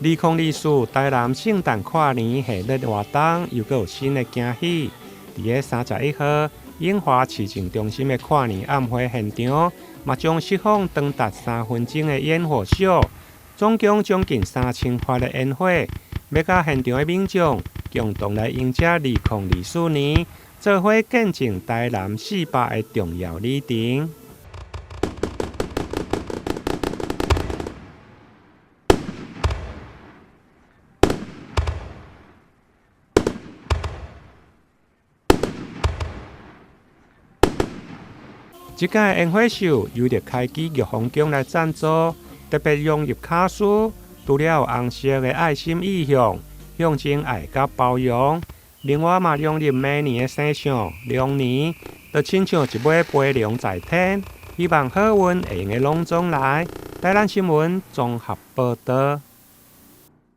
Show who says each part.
Speaker 1: 2024台南圣诞跨年系列活动又有新的惊喜。伫个31号，永华市政中心的跨年晚会现场，嘛将释放长达3分钟的烟火秀，总共将近3000发的烟火，要甲现场的民众共同来迎接2024年，做伙见证台南400的重要里程。这届烟火秀由着开基玉皇宫来赞助，特别融入卡斯，除了有红色的爱心意象，象征爱甲包容。另外嘛，融入每年的生肖龙年，就亲像一尾飞龙在天。希望好运会用的拢总来。台南新闻综合报道。